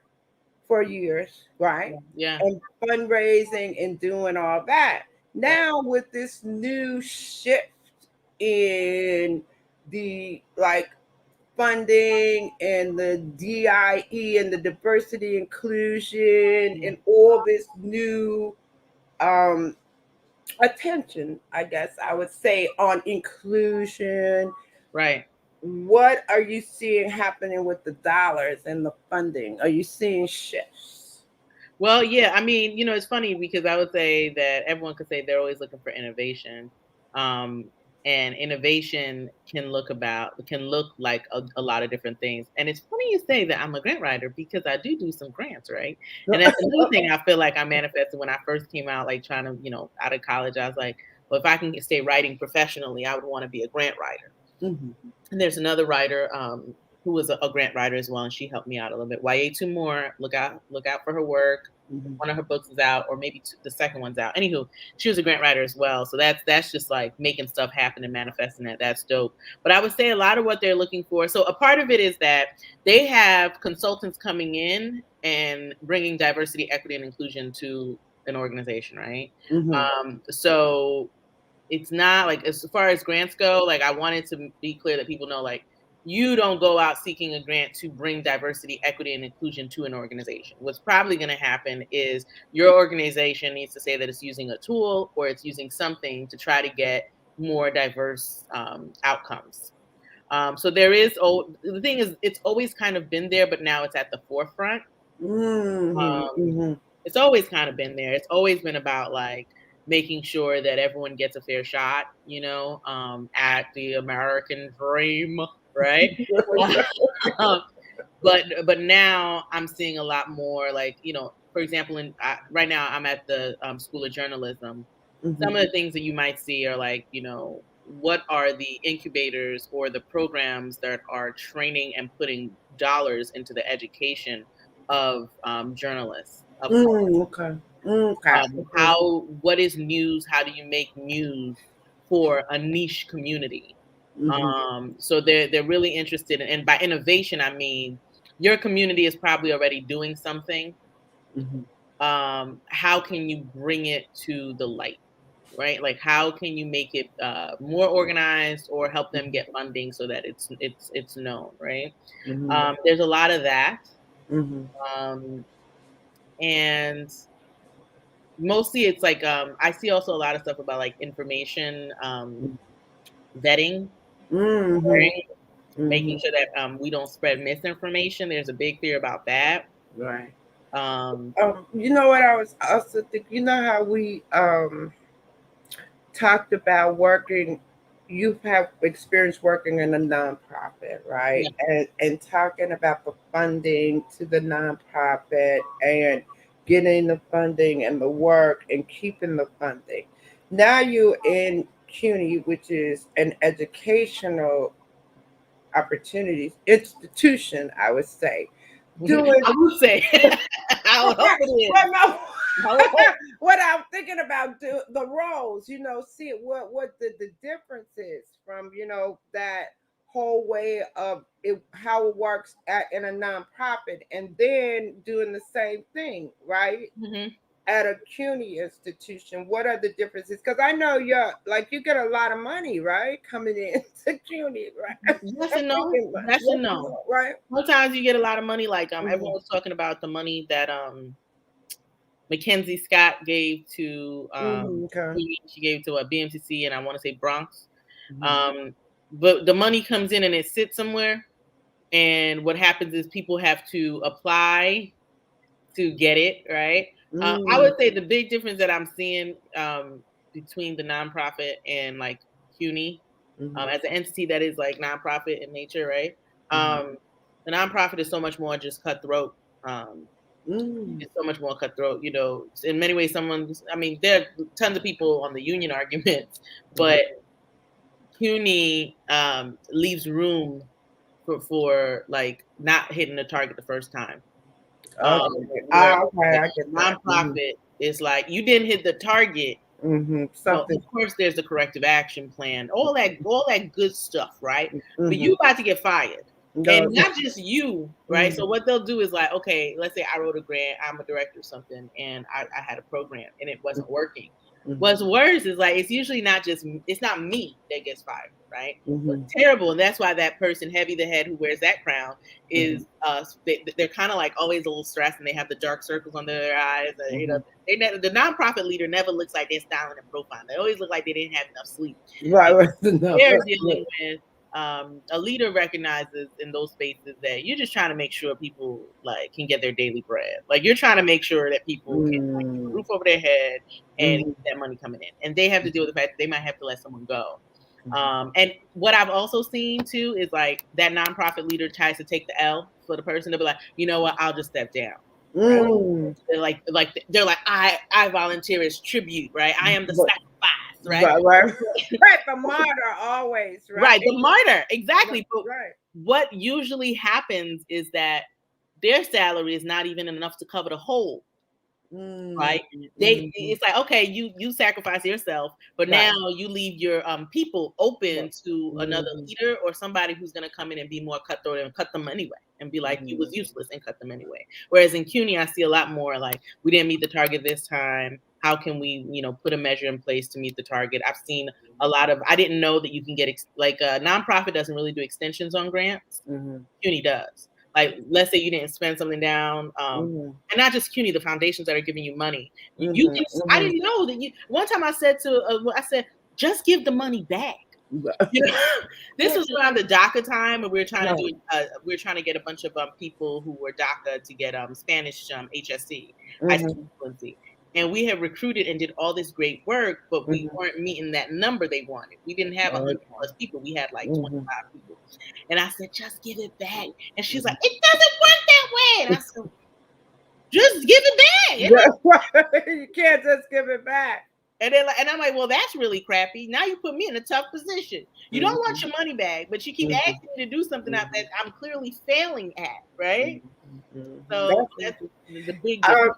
for years, right? Yeah, yeah, And fundraising and doing all that. right, Now with this new shift in the like funding and the DIE and the diversity inclusion yeah, and all this new um attention, I guess I would say, on inclusion. right. What are you seeing happening with the dollars and the funding? Are you seeing shifts? Well, yeah, I mean, it's funny because I would say that everyone could say they're always looking for innovation. Um, and innovation can look like a lot of different things. And it's funny you say that I'm a grant writer because I do some grants, right? And that's another thing I feel like I manifested when I first came out, like trying to, out of college. I was like, well, if I can stay writing professionally, I would want to be a grant writer. Mhm. And there's another writer who was a grant writer as well, and she helped me out a little bit. YA Two More, look out for her work. Mhm. One of her books is out, or maybe the second one's out. Anywho, she was a grant writer as well. So that's just like making stuff happen and manifesting that. That's dope. But I would say a lot of what they're looking for. So a part of it is that they have consultants coming in and bringing diversity, equity, and inclusion to an organization, right? Mhm. So it's not like, as far as grants go, like I wanted to be clear that people know, like, you don't go out seeking a grant to bring diversity, equity, and inclusion to an organization. What's probably going to happen is your organization needs to say that it's using a tool or it's using something to try to get more diverse outcomes. So there is, the thing is, it's always kind of been there, but now it's at the forefront. Mhm. Um, Mhm. it's always kind of been there. It's always been about like making sure that everyone gets a fair shot, at the American dream, right? Um, but now I'm seeing a lot more, like, for example, right now I'm at the School of Journalism. Some Mhm. of the things that you might see are like, what are the incubators or the programs that are training and putting dollars into the education of journalists, of Okay. Okay. Mhm. what is news? How do you make news for a niche community? Mhm. So they're really interested in, and by innovation, I mean your community is probably already doing something. Mhm. How can you bring it to the light? Right? Like, how can you make it more organized or help them get funding so that it's known, right? Mhm. There's a lot of that. Mhm. Um, and mostly it's like, I see also a lot of stuff about like information vetting, Mhm. right? Making Mhm. sure that we don't spread misinformation. There's a big fear about that. Right. Um, You know what I was also thinking? You know how we talked about working, you have experience working in a nonprofit, right? yeah. And talking about the funding to the nonprofit and getting the funding and the work and keeping the funding. Now you're in CUNY, which is an educational opportunities institution, I would say. Doing I would say, I would hope it is. well, no. I would hope. What I'm thinking about the roles, see what the difference is from that whole way of it, how it works in a nonprofit, and then doing the same thing, right? Mhm. At a CUNY institution, what are the differences? Because I know you get a lot of money, right, coming in to CUNY, right? Yes I'm and no. thinking, Yes yes, and no. right? Sometimes you get a lot of money, like everyone Mm-hmm. was talking about the money that Mackenzie Scott gave to Mm-hmm. Okay. she gave to a BMCC, and I want to say Bronx. Mm-hmm. Um, but the money comes in and it sits somewhere, and what happens is people have to apply to get it, right? I Mm-hmm. would say the big difference that I'm seeing between the nonprofit and like CUNY, Mm-hmm. as an entity that is like nonprofit in nature, right? Mm-hmm. Um, the nonprofit is so much more just cutthroat. Um, Mm-hmm. it's so much more cutthroat. In many ways, I mean, there are tons of people on the union arguments, but CUNY leaves room for like not hitting the target the first time. Okay. Where Okay, like I get that. Mm-hmm. nonprofit is like, you didn't hit the target. Mm-hmm. Well, Something. of course, there's the corrective action plan, all that good stuff, right? But Mm-hmm. you about to get fired, and No. not just you, right? Mm-hmm. So what they'll do is like, okay, let's say I wrote a grant, I'm a director or something, and I had a program and it wasn't working. Mm-hmm. What's worse is like, it's usually it's not me that gets fired, right? What's Mm-hmm. terrible, and that's why that person, heavy the head, who wears that crown, Mm-hmm. is they're kind of like always a little stressed, and they have the dark circles under their eyes. Mm-hmm. The nonprofit leader never looks like they're styling and profiling. They always look like they didn't have enough sleep. Right. And Right. No. they're dealing with, a leader recognizes in those spaces that you're just trying to make sure people like can get their daily bread. Like, you're trying to make sure that people can like keep a Mm-hmm. roof over their head and Mm-hmm. keep that money coming in. And they have to deal with the fact that they might have to let someone go. And what I've also seen too is like that nonprofit leader tries to take the L for the person to be like, you know what, I'll just step down. Right? Mm-hmm. They're like, I volunteer as tribute, right? I am the But sacrifice, right? right, right, right. The martyr always, right? Right, the martyr, Right, exactly. But right. what usually happens is that their salary is not even enough to cover the hole. Mm, right? mhm. It's like, okay, you sacrifice yourself, but Right. now you leave your people open Right. to another Mhm, leader or somebody who's going to come in and be more cutthroat and cut them anyway and be like, you was mhm, useless and cut them anyway. Whereas in CUNY, I see a lot more like, we didn't meet the target this time. How can we, put a measure in place to meet the target? I've seen a lot of, I didn't know that you can get, like a nonprofit doesn't really do extensions on grants. mhm, CUNY does. Like, let's say you didn't spend something down, mhm, and not just CUNY, the foundations that are giving you money. You mhm, can. I mhm. didn't know that you. One time I said I said, just give the money back. You know, this was around the DACA time, and we were trying to Right. do. We were trying to get a bunch of people who were DACA to get Spanish HSC, high school Mhm, fluency, and we had recruited and did all this great work, but we mhm. weren't meeting that number they wanted. We didn't have 100 Okay. plus people. We had like Mhm, 25 people, and I said, just give it back. And she's like, mhm. it doesn't work that way. And I said, just give it back. It Yeah, right. You can't just give it back. And then, and I'm like, well, that's really crappy. Now you put me in a tough position. You don't want Mhm, your money back, but you keep mhm, asking me to do something that mhm, I'm clearly failing at, right? mhm, mhm. So That's that's interesting. the big Um, difference.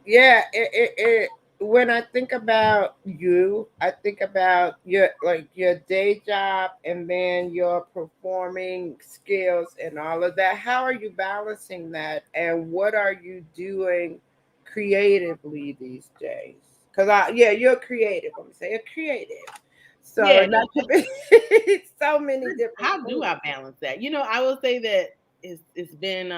yeah, when I think about you, I think about your day job and then your performing skills and all of that. How are you balancing that, and what are you doing creatively these days? Because yeah, you're creative. I'm gonna say you're creative. So Yeah. not to be so many different How do things. I balance that? I will say that it's been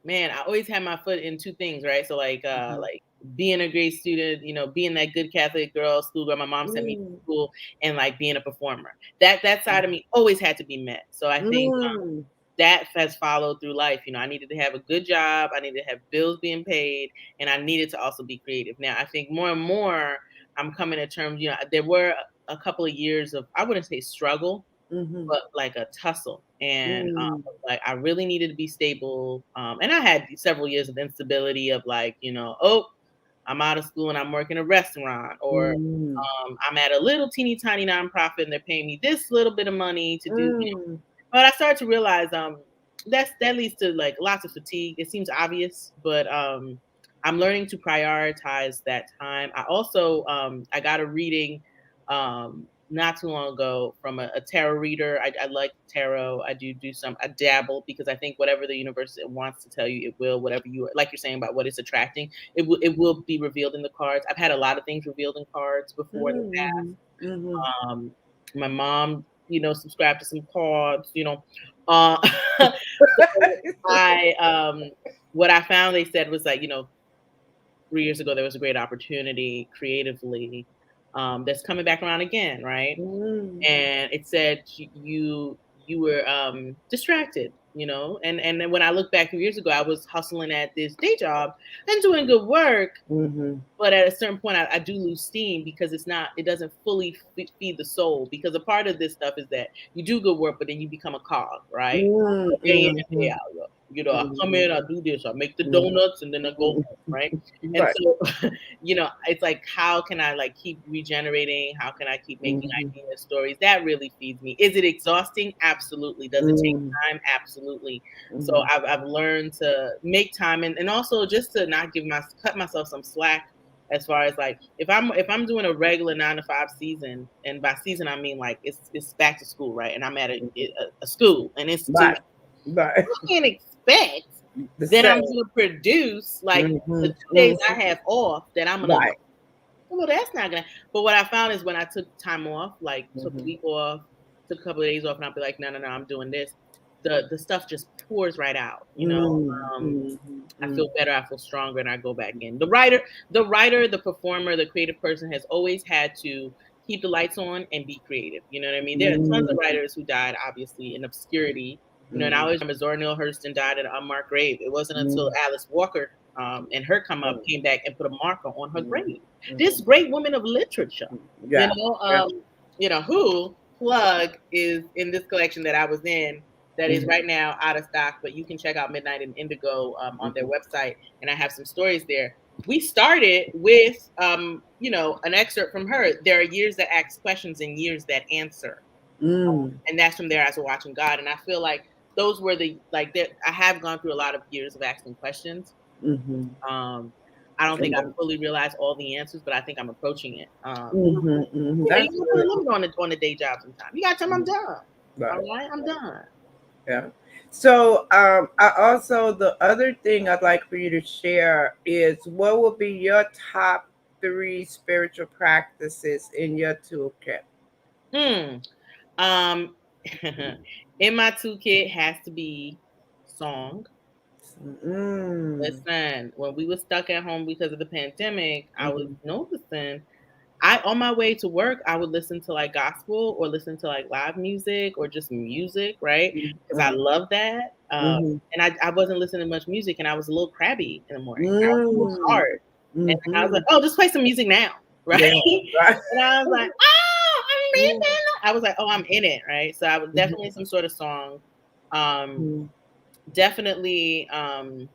man, I always had my foot in two things, right? So Mhm. like being a great student, being that good Catholic girl, schoolgirl my mom sent me to Mm, school, and like being a performer. That side of me always had to be met. So I think mm, that has followed through life. I needed to have a good job, I needed to have bills being paid, and I needed to also be creative. Now, I think more and more I'm coming to terms, there were a couple of years of, I wouldn't say struggle, mhm, but like a tussle. And mm, like I really needed to be stable. And I had several years of instability of like, oh, I'm out of school and I'm working a restaurant, or mm, I'm at a little teeny tiny nonprofit and they're paying me this little bit of money to do, mm. but I started to realize that leads to like lots of fatigue. It seems obvious, but I'm learning to prioritize that time. I also I got a reading not too long ago from a tarot reader. I like tarot. I dabble because I think whatever the universe wants to tell you, it will. Whatever you like, you're saying about what it's attracting, it will be revealed in the cards. I've had a lot of things revealed in cards before in the past. Mhm, mhm. um, my mom, subscribed to some cards, Uh, so what I found they said was like, 3 years ago there was a great opportunity creatively, that's coming back around again, right? Mm, And it said you were distracted, and then when I look back 3 years ago, I was hustling at this day job and doing good work, mhm, but at a certain point, I do lose steam because it doesn't fully feed the soul. Because a part of this stuff is that you do good work, but then you become a cog, right? mm, Day in and day mhm, out. I come mhm, in, I do this, I make the mhm, donuts, and then I go mhm. home, right? And Right. so, it's like, how can I like keep regenerating? How can I keep making Mhm, ideas, stories? That really feeds me. Is it exhausting? Absolutely. Does it take mm, time? Absolutely. So mhm, I've learned to make time, and also just to not cut myself some slack, as far as like if I'm doing a regular 9 to 5 season, and by season I mean like it's back to school, right? And I'm at mhm. a school, an institution. Right. Right. I can't expect The that I'm same. going to produce like the Mhm, 2 days I mhm. have off that I'm gonna. Right. Well, that's not gonna. But what I found is when I took time off, like took a Mhm. week off, took a couple of days off, and I'll be like, no, no, no, I'm doing this. The stuff just pours right out. Mm, Um, mhm, I mm, feel better, I feel stronger, and I go back in. The writer, the performer, the creative person has always had to keep the lights on and be creative. You know what I mean? There are tons of mm, writers who died obviously in obscurity. And I mm, always remember Zora Neale Hurston died in an unmarked grave. It wasn't until mm, Alice Walker and her come up mm, came back and put a marker on her mm, grave. This mhm. great woman of literature, you Yeah. know, Yeah. um, who plug is in this collection that I was in, that is Mhm, right now out of stock, but you can check out Midnight and Indigo on their mhm, website, and I have some stories there. We started with, an excerpt from her. There are years that ask questions and years that answer, mm, and that's from there as we're watching God. And I feel like those were the like that. I have gone through a lot of years of asking questions, Mm-hmm. Um, I don't think And I then, fully realize all the answers, but I think I'm approaching it. mm-hmm. You That's gotta put a really limit on the day job sometimes. You gotta tell them I'm done. All right. right, I'm done. Yeah. So, I also the other thing I'd like for you to share is what will be your top three spiritual practices in your toolkit. Hmm. Um, in my toolkit has to be song. Mm. Listen, when we were stuck at home because of the pandemic, I was Mm-hmm. noticing I on my way to work, I would listen to like gospel or listen to like live music or just music, right? Because I love that. Mm-hmm. And I wasn't listening to much music, and I was a little crabby in the morning. I was a little Mm. hard, and I was Mm-hmm. like, "Oh, just play some music now," right? Yeah. Right. And I was like, "Oh, I'm Mm-hmm. missing." I was like, "Oh, I'm in it," right? So I was definitely some sort of song. Um, definitely. A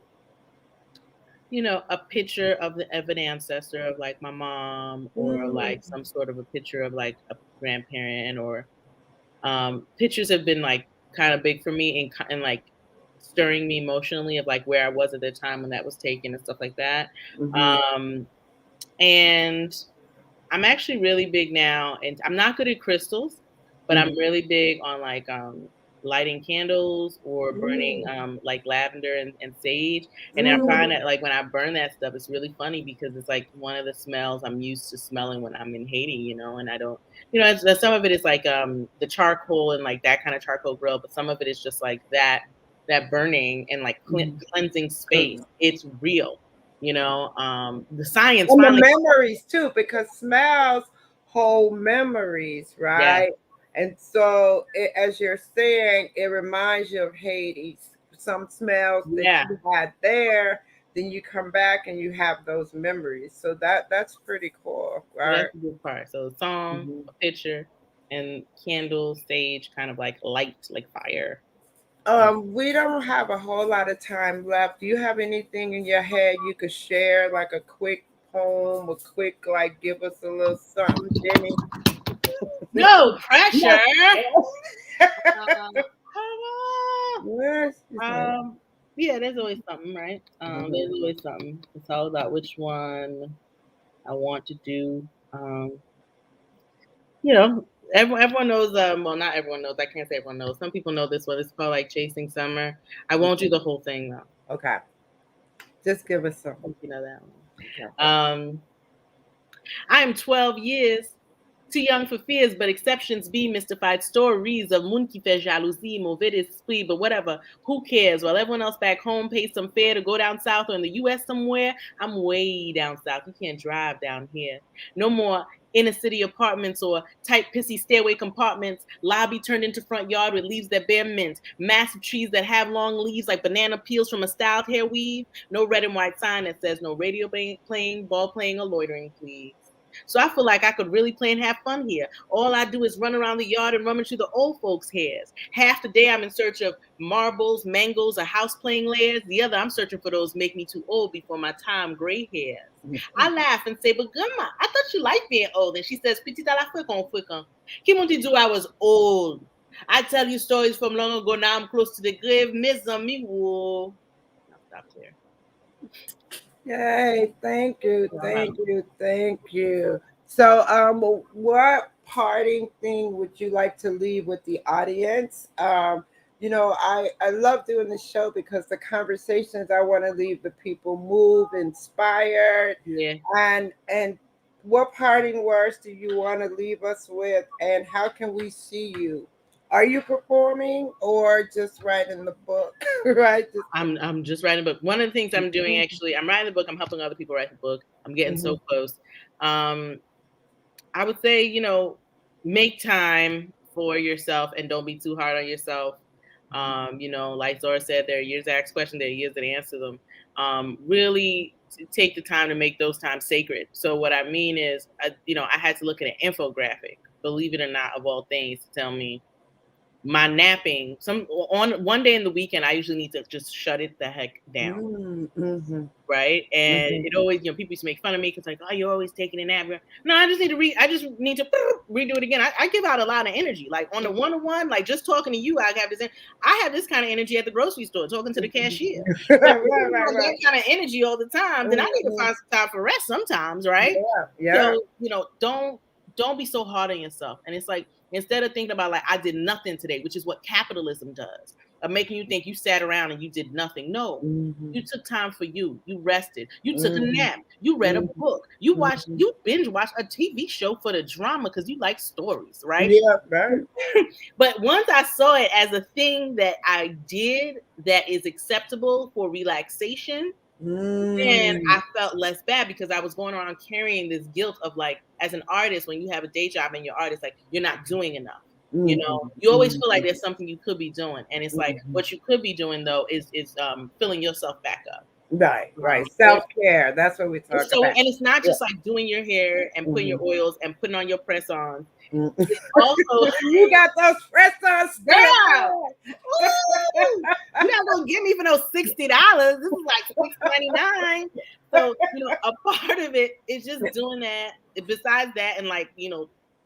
picture of an ancestor of like my mom or like Mm-hmm. some sort of a picture of like a grandparent or pictures have been like kind of big for me and like stirring me emotionally of like where I was at the time when that was taken and stuff like that. Mm-hmm. Um and I'm actually really big now, and I'm not good at crystals, but I'm Mm-hmm. really big on like lighting candles or burning Mm-hmm. like lavender and sage. And I Mm-hmm. find that like when I burn that stuff, it's really funny because it's like one of the smells I'm used to smelling when I'm in Haiti, and I don't, some of it is like the charcoal and like that kind of charcoal grill, but some of it is just like that burning and like cleansing space. It's real. The science And the finally. memories too, because smells hold memories, Yeah. right? And so, as you're saying, it reminds you of Haiti. Some smells that Yeah, you had there, then you come back and you have those memories. So that's pretty cool, so right? that's the good part. So a song, Hmm. a picture, and candle, sage, kind of like light, like fire. We don't have a whole lot of time left. Do you have anything in your head you could share, like a quick poem, a quick like give us a little something, Jenny? No pressure. Yes. Uh, Yes, it's like, yeah, there's always something, right? There's mhm. always something. It's all about which one I want to do. You know, everyone knows. Well, not everyone knows. I can't say everyone knows. Some people know this one. It's called like Chasing Summer. I won't do the whole thing though. Okay, just give us some. I think you know that one. Okay. I am 12 years too young for fears, but exceptions be mystified stories of moun qui fait jalousie, mauvais esprit, but whatever. Who cares? While everyone else back home pays some fare to go down south or in the US somewhere, I'm way down south. You can't drive down here. No more inner city apartments or tight, pissy stairway compartments, lobby turned into front yard with leaves that bear mint, massive trees that have long leaves like banana peels from a styled hair weave, no red and white sign that says no radio playing, ball playing, or loitering, please. So I feel like I could really play and have fun here. All I do is run around the yard and rummage through the old folks' hairs. Half the day I'm in search of marbles, mangoes, or house playing layers. The other I'm searching for those make me too old before my time gray hairs. I laugh and say, but Grandma, I thought you liked being old. And she says, Petite à la fréquent. Qui m'ont dit I was old. I tell you stories from long ago. Now I'm close to the grave. Mes amis, whoa. I'll stop there. Yay! Thank you, Y'all have thank you, thank you. So, what parting thing would you like to leave with the audience? I love doing the show because the conversations I want to leave the people moved, inspired, yeah. and what parting words do you want to leave us with? And how can we see you? Are you performing or just writing the book? Right? Just, I'm just writing a book. One of the things I'm doing actually, I'm writing a book. I'm helping other people write the book. I'm getting so Mhm. close. I would say, make time for yourself and don't be too hard on yourself. Like Zora said, there are years to ask questions, there are years that answer them. Really take the time to make those times sacred. So what I mean is, I had to look at an infographic, believe it or not, of all things, to tell me my napping. Some on one day in the weekend, I usually need to just shut it the heck down. Mm-hmm. Right. And Mm-hmm. it always, people used to make fun of me because like, oh, you're always taking a nap. No, I just need to redo it again. I give out a lot of energy. Like on the one-on-one, like just talking to you, I have this kind of energy at the grocery store, talking to the cashier. So if Right, you right, have right. that kind of energy all the time, then I need to Mhm. find some time for rest sometimes, right? Yeah, yeah. So, don't be so hard on yourself. And it's like, instead of thinking about like, I did nothing today, which is what capitalism does, of making you think you sat around and you did nothing. No, Mhm. you took time for you. You rested. You took a Mhm. nap. You read a Mhm. book. Mhm. You binge watched a TV show for the drama because you like stories, right? Yeah, right. But once I saw it as a thing that I did that is acceptable for relaxation, then Mm. I felt less bad because I was going around carrying this guilt of like, as an artist, when you have a day job and you're artist, like you're not doing enough. Mhm. You always feel like Mhm. there's something you could be doing, and it's like Mhm. what you could be doing though is filling yourself back up. Right, right. So Self-care. That's what we talk about. and it's not Yeah. just like doing your hair and putting your Mhm. oils and putting on your press on. Mhm. It's also, You got those press-ons still. girl, ooh, you're not gonna get me for those $60. This is like $6.99. So a part of it is just doing that. Besides that, and like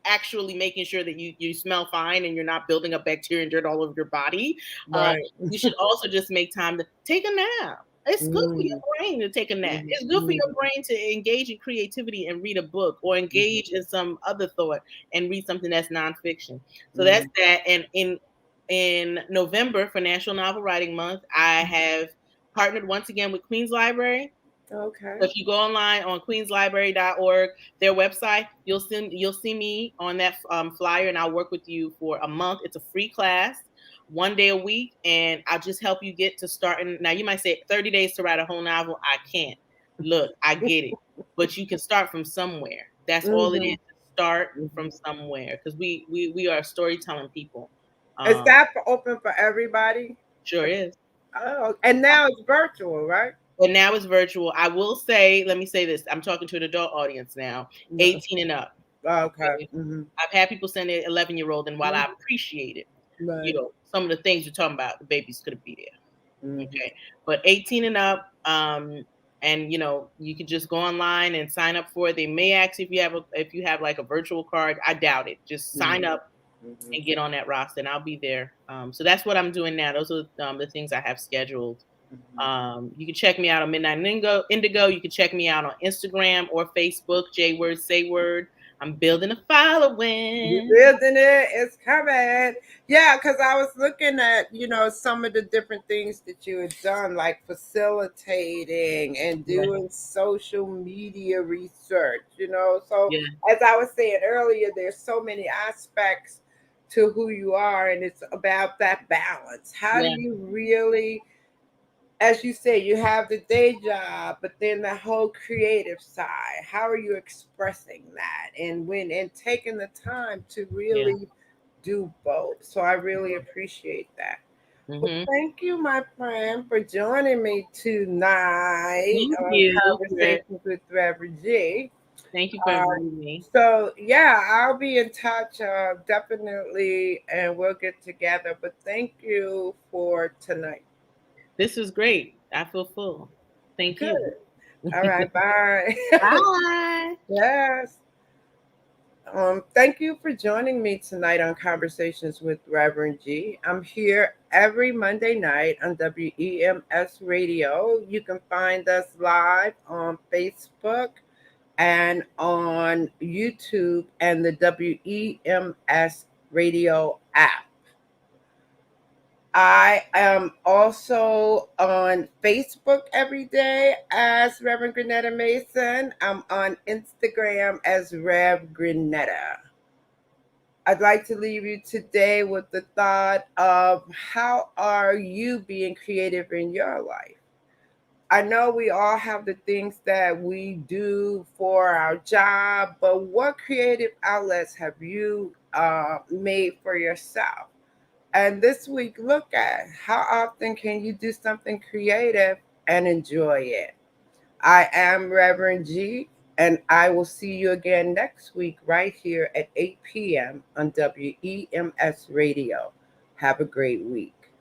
actually making sure that you smell fine and you're not building up bacteria and dirt all over your body. Uh, Right. you should also just make time to take a nap. It's good for your Mhm. brain to take a nap. Mhm. It's good for your Mhm. brain to engage in creativity and read a book or engage in some other thought and read something that's nonfiction. So that's Mhm. that. And in November for National Novel Writing Month, I have partnered once again with Queen's Library. Okay. So if you go online on queenslibrary.org, their website, you'll see me on that flyer, and I'll work with you for a month. It's a free class, 1 day a week, and I'll just help you get to starting. Now you might say 30 days to write a whole novel. I can't. Look, I get it, but you can start from somewhere. That's all it is. Mhm. Start from Mhm. somewhere because we are storytelling people. Is Um, that open for everybody? sure is. Oh, and now it's virtual, right? But now it's virtual. I will say, let me say this. I'm talking to an adult audience now, No. 18 and up. Okay. Okay. Mm-hmm. I've had people send their 11-year-old, and while I Mm-hmm. appreciate it, Right. some of the things you're talking about, the babies couldn't be there. Mm-hmm. Okay. But 18 and up, and you can just go online and sign up for it. They may ask if you have like a virtual card. I doubt it. Just sign up Mm-hmm. and get on that roster, and I'll be there. So that's what I'm doing now. Those are the things I have scheduled. Mm-hmm. You can check me out on Midnight Indigo. You can check me out on Instagram or Facebook. J Word Say Word. I'm building a You following. building it, it's coming. Yeah, because I was looking at, some of the different things that you had done, like facilitating and Yeah, doing social media research. So yeah, as I was saying earlier, there's so many aspects to who you are, and it's about that balance. How do yeah, you really, as you say, you have the day job, but then the whole creative side. How are you expressing that? And taking the time to yeah. really do both. So I really appreciate that. Well, Hmm. thank you, my friend, for joining me tonight Thank on you. Conversations with Rev G. Thank you for Uh, inviting me. so yeah, I'll be in touch definitely, and we'll get together. But thank you for tonight. This was great. I feel full. Thank Good. you. All right, bye. Bye. Yes. Thank you for joining me tonight on Conversations with Reverend G. I'm here every Monday night on WEMS Radio. You can find us live on Facebook and on YouTube and the WEMS Radio app. I am also on Facebook every day as Reverend Grenetta Mason. I'm on Instagram as Rev Grenetta. I'd like to leave you today with the thought of how are you being creative in your life? I know we all have the things that we do for our job, but what creative outlets have you made for yourself? And this week, look at how often can you do something creative and enjoy it. I am Reverend G, and I will see you again next week right here at 8 p.m. on WEMS Radio. Have a great week.